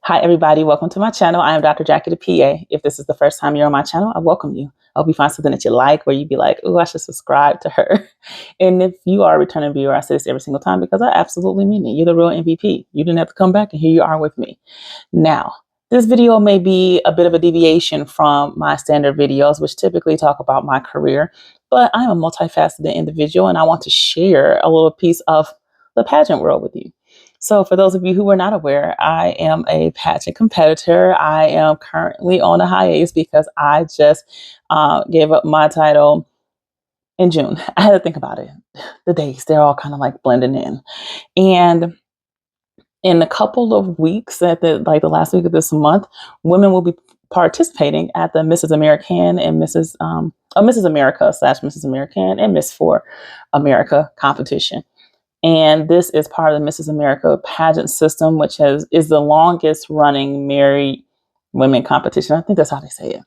Hi, everybody. Welcome to my channel. I am Dr. Jackie the PA. If this is the first time you're on my channel, I welcome you. I hope you find something that you like where you'd be like, oh, I should subscribe to her. And if you are a returning viewer, I say this every single time because I absolutely mean it. You're the real MVP. You didn't have to come back, and here you are with me. Now, this video may be a bit of a deviation from my standard videos, which typically talk about my career, but I'm a multifaceted individual and I want to share a little piece of the pageant world with you. So for those of you who are not aware, I am a pageant competitor. I am currently on a hiatus because I just gave up my title in June. I had to think about it. The days, they're all kind of like blending in. And in a couple of weeks, at the last week of this month, women will be participating at the Mrs. American and Mrs. America / Mrs. American and Miss for America competition. And this is part of the Mrs. America pageant system, which is the longest running married women competition. I think that's how they say it.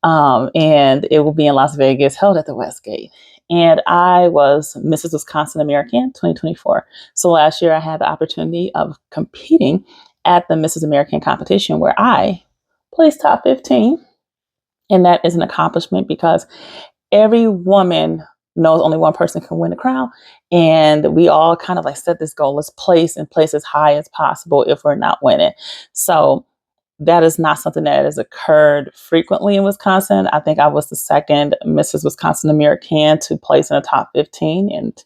And it will be in Las Vegas, held at the Westgate. And I was Mrs. Wisconsin American 2024. So last year I had the opportunity of competing at the Mrs. American competition where I placed top 15. And that is an accomplishment because every woman knows only one person can win the crown. And we all kind of like set this goal, let's place as high as possible if we're not winning. So that is not something that has occurred frequently in Wisconsin. I think I was the second Mrs. Wisconsin American to place in the top 15, and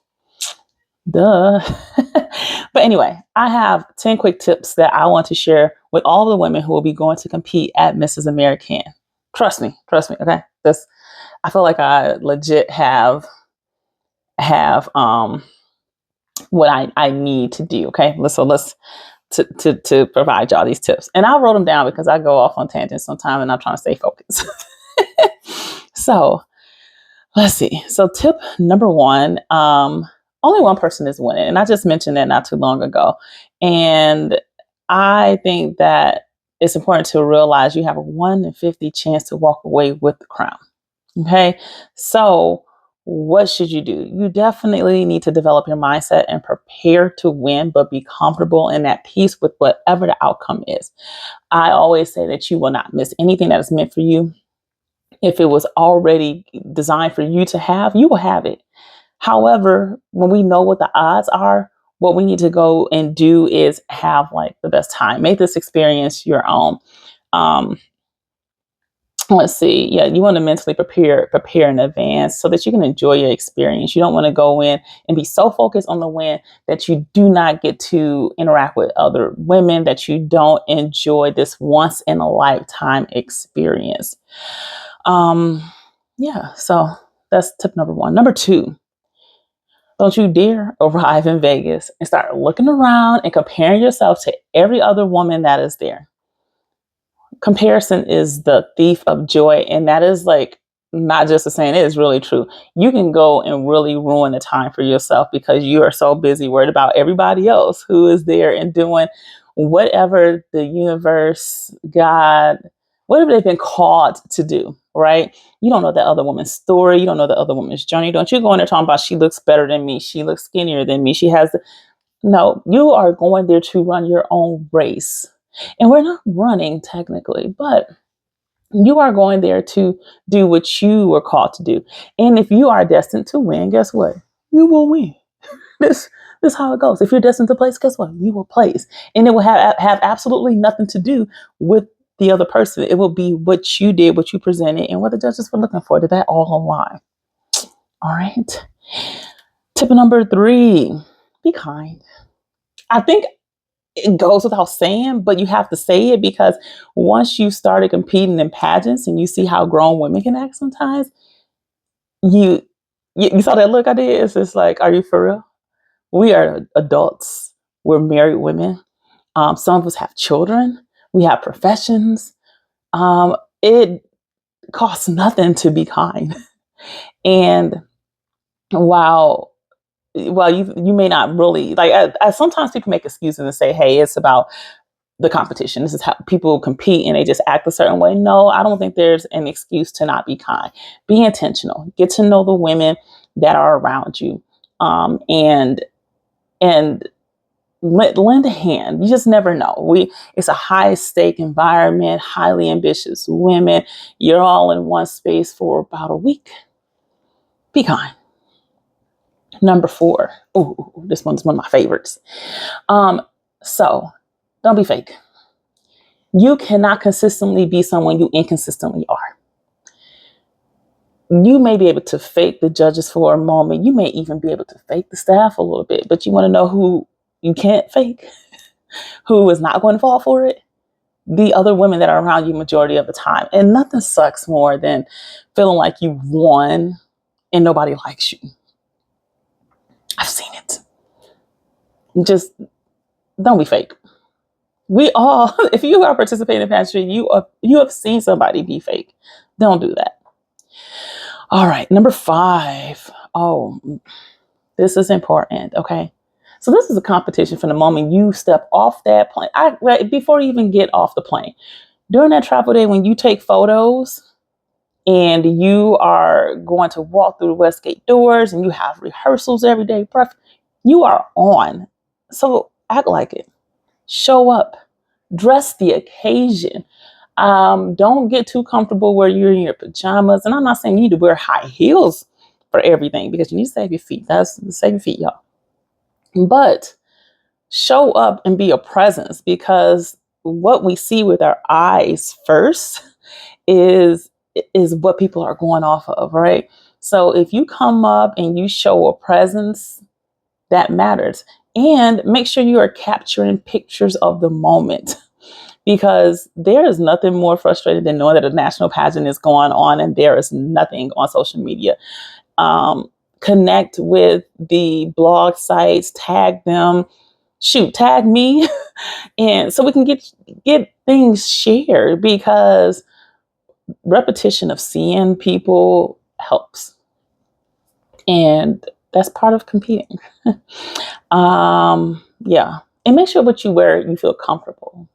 duh. But anyway, I have 10 quick tips that I want to share with all the women who will be going to compete at Mrs. American. Trust me, okay? I feel like I legit have what I need to do. Okay, let's to provide y'all these tips, and I wrote them down because I go off on tangents sometimes, and I'm trying to stay focused. So let's see. So tip number one: only one person is winning, and I just mentioned that not too long ago, and I think that it's important to realize you have a 1 in 50 chance to walk away with the crown. Okay, so what should you do? You definitely need to develop your mindset and prepare to win, but be comfortable and at peace with whatever the outcome is. I always say that you will not miss anything that is meant for you. If it was already designed for you to have, you will have it. However, when we know what the odds are, what we need to go and do is have like the best time. Make this experience your own. Um, let's see. Yeah, you want to mentally prepare in advance so that you can enjoy your experience. You don't want to go in and be so focused on the win that you do not get to interact with other women, that you don't enjoy this once in a lifetime experience. Yeah, so that's tip number one. Number two, don't you dare arrive in Vegas and start looking around and comparing yourself to every other woman that is there. Comparison is the thief of joy, and that is like not just a saying, it is really true. You can go and really ruin the time for yourself because you are so busy worried about everybody else who is there and doing whatever the universe, God, whatever they've been called to do, right? You don't know that other woman's story. You don't know the other woman's journey. Don't you go in there talking about she looks better than me, she looks skinnier than me, she has no, you are going there to run your own race. And we're not running technically, but you are going there to do what you were called to do. And if you are destined to win, guess what? You will win. This this is how it goes. If you're destined to place, guess what? You will place. And it will have absolutely nothing to do with the other person. It will be what you did, what you presented, and what the judges were looking for. Did that all align? All right. Tip number 3, be kind. I think it goes without saying, but you have to say it because once you started competing in pageants and you see how grown women can act sometimes, you you saw that look I did. It's just like, are you for real? We are adults. We're married women. Some of us have children. We have professions. It costs nothing to be kind. And while you may not really like, sometimes people make excuses and say, hey, it's about the competition. This is how people compete and they just act a certain way. No, I don't think there's an excuse to not be kind. Be intentional. Get to know the women that are around you. And lend a hand. You just never know. It's a high stake environment, highly ambitious women. You're all in one space for about a week. Be kind. Number 4. Ooh, this one's one of my favorites. So don't be fake. You cannot consistently be someone you inconsistently are. You may be able to fake the judges for a moment. You may even be able to fake the staff a little bit, but you want to know who you can't fake, who is not going to fall for it? The other women that are around you majority of the time. And nothing sucks more than feeling like you won and nobody likes you. I've seen it. Just don't be fake. We all, if you are participating in pageantry, you have seen somebody be fake. Don't do that. All right, number 5. Oh, this is important. Okay. So this is a competition from the moment you step off that plane. Before you even get off the plane, during that travel day, when you take photos and you are going to walk through the Westgate doors and you have rehearsals every day, you are on. So act like it. Show up. Dress the occasion. Don't get too comfortable where you're in your pajamas. And I'm not saying you need to wear high heels for everything, because you need to save your feet. Save your feet, y'all. But show up and be a presence, because what we see with our eyes first is what people are going off of, right? So if you come up and you show a presence, that matters. And make sure you are capturing pictures of the moment, because there is nothing more frustrating than knowing that a national pageant is going on and there is nothing on social media. Connect with the blog sites, tag them, tag me, and so we can get things shared, because repetition of seeing people helps, and that's part of competing. Yeah, and make sure what you wear you feel comfortable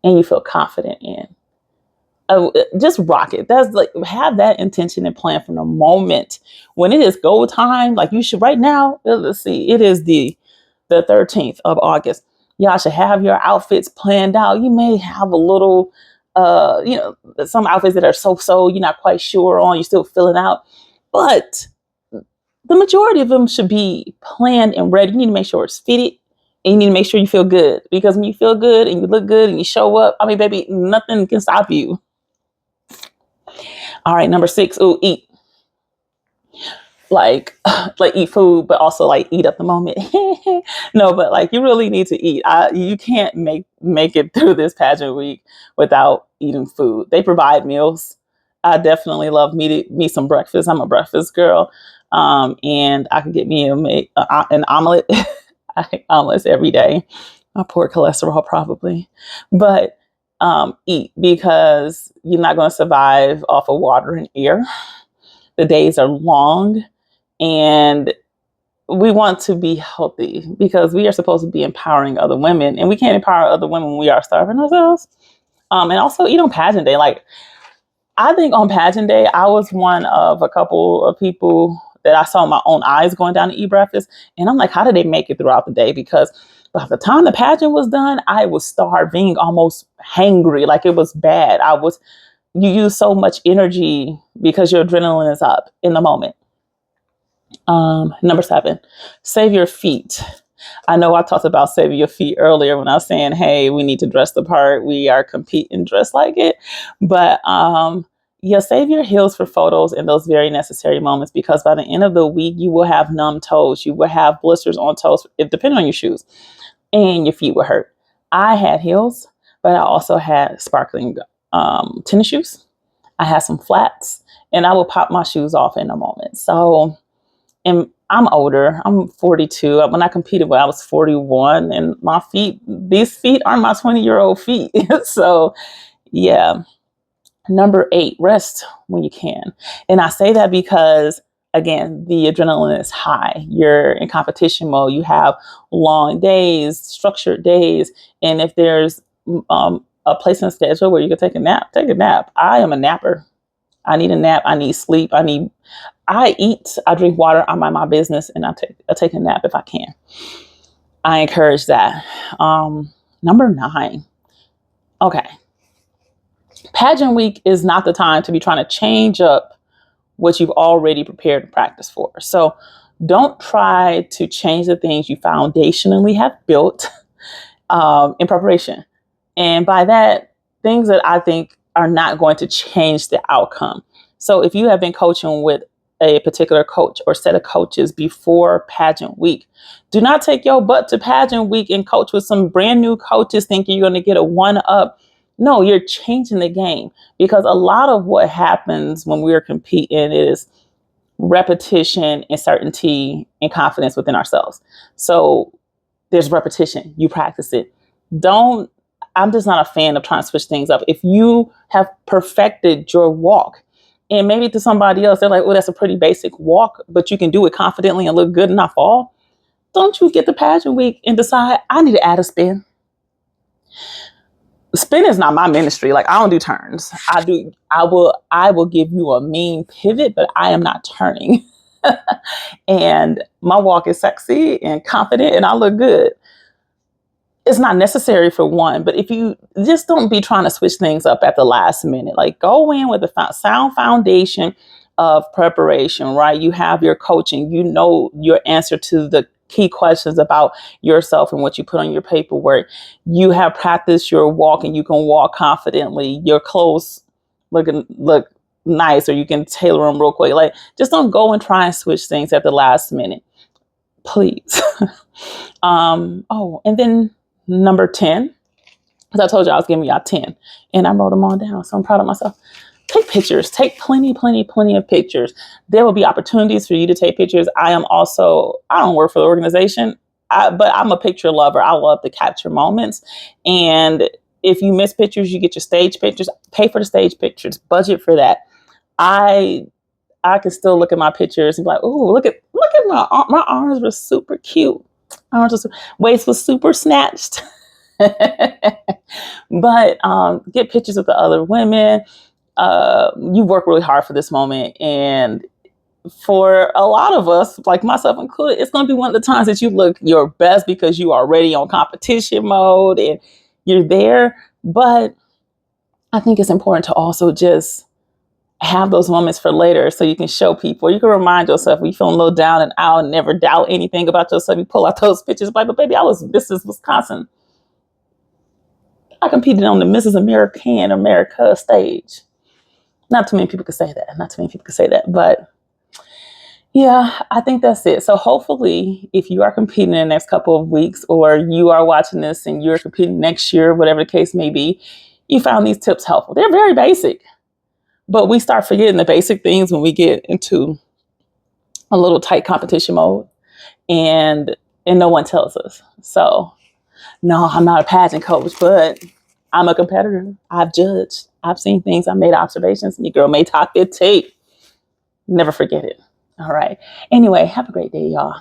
and you feel confident in. Just rock it. That's like, have that intention and plan from the moment when it is go time. Like, you should right now. Let's see, it is the 13th of August. Y'all should have your outfits planned out. You may have a little, some outfits that are so you're not quite sure on. You're still filling out, but the majority of them should be planned and ready. You need to make sure it's fitted. And you need to make sure you feel good, because when you feel good and you look good and you show up, I mean, baby, nothing can stop you. All right, number 6, eat. Like eat food, but also like eat at the moment. No, but like, you really need to eat. You can't make it through this pageant week without eating food. They provide meals. I definitely love me some breakfast. I'm a breakfast girl, and I could get me an omelet. I eat omelets every day. My poor cholesterol, probably, but eat, because you're not going to survive off of water and air. The days are long, and we want to be healthy, because we are supposed to be empowering other women, and we can't empower other women when we are starving ourselves. And also eat on pageant day. Like, I think on pageant day, I was one of a couple of people that I saw my own eyes going down to eat breakfast. And I'm like, how did they make it throughout the day? Because by the time the pageant was done, I was starving, almost hangry. Like, it was bad. You use so much energy because your adrenaline is up in the moment. Number 7, save your feet. I know I talked about saving your feet earlier when I was saying, hey, we need to dress the part. We are competing, dress like it. But save your heels for photos in those very necessary moments, because by the end of the week, you will have numb toes. You will have blisters on toes, depending on your shoes, and your feet will hurt. I had heels, but I also had sparkling tennis shoes. I had some flats, and I would pop my shoes off in a moment. So, and I'm older. I'm 42. When I competed, when I was 41, and these feet are my 20-year-old feet. So, yeah. Number 8, rest when you can. And I say that because, again, the adrenaline is high. You're in competition mode. You have long days, structured days. And if there's a place in the schedule where you can take a nap, take a nap. I am a napper. I need a nap. I need sleep. I eat, I drink water, I mind my business, and I take a nap if I can. I encourage that. Number 9. Okay. Pageant week is not the time to be trying to change up what you've already prepared and practiced for. So don't try to change the things you foundationally have built in preparation. And by that, things that I think are not going to change the outcome. So if you have been coaching with a particular coach or set of coaches before pageant week, do not take your butt to pageant week and coach with some brand new coaches thinking you're going to get a one up. No, you're changing the game, because a lot of what happens when we're competing is repetition and certainty and confidence within ourselves. So there's repetition. You practice it. Don't, I'm just not a fan of trying to switch things up. If you have perfected your walk, and maybe to somebody else, they're like, oh, that's a pretty basic walk, but you can do it confidently and look good and not fall. Don't you get the pageant week and decide, I need to add a spin. Spin is not my ministry. Like, I don't do turns. I will give you a mean pivot, but I am not turning. And my walk is sexy and confident and I look good. It's not necessary for one, but if you just don't be trying to switch things up at the last minute, like go in with a sound foundation of preparation, right? You have your coaching, you know your answer to the key questions about yourself and what you put on your paperwork. You have practiced your walk and you can walk confidently. Your clothes look nice, or you can tailor them real quick. Like, just don't go and try and switch things at the last minute, please. And then number 10, because I told you I was giving y'all 10 and I wrote them all down. So I'm proud of myself. Take pictures, take plenty of pictures. There will be opportunities for you to take pictures. I don't work for the organization, but I'm a picture lover. I love to capture moments. And if you miss pictures, you get your stage pictures, pay for the stage pictures, budget for that. I can still look at my pictures and be like, oh, look at my arms were super cute. Waist was super snatched. But get pictures with the other women. You work really hard for this moment. And for a lot of us, like myself included, it's going to be one of the times that you look your best because you are already on competition mode and you're there. But I think it's important to also just have those moments for later so you can show people. You can remind yourself when you feeling a little down and out and never doubt anything about yourself. You pull out those pictures, like, but baby, I was Mrs. Wisconsin. I competed on the Mrs. America stage. Not too many people could say that. But yeah, I think that's it. So hopefully, if you are competing in the next couple of weeks, or you are watching this and you're competing next year, whatever the case may be, you found these tips helpful. They're very basic, but we start forgetting the basic things when we get into a little tight competition mode, and no one tells us. So no, I'm not a pageant coach, but I'm a competitor. I've judged. I've seen things. I made observations. Your girl may talk their tape. Never forget it. All right. Anyway, have a great day, y'all.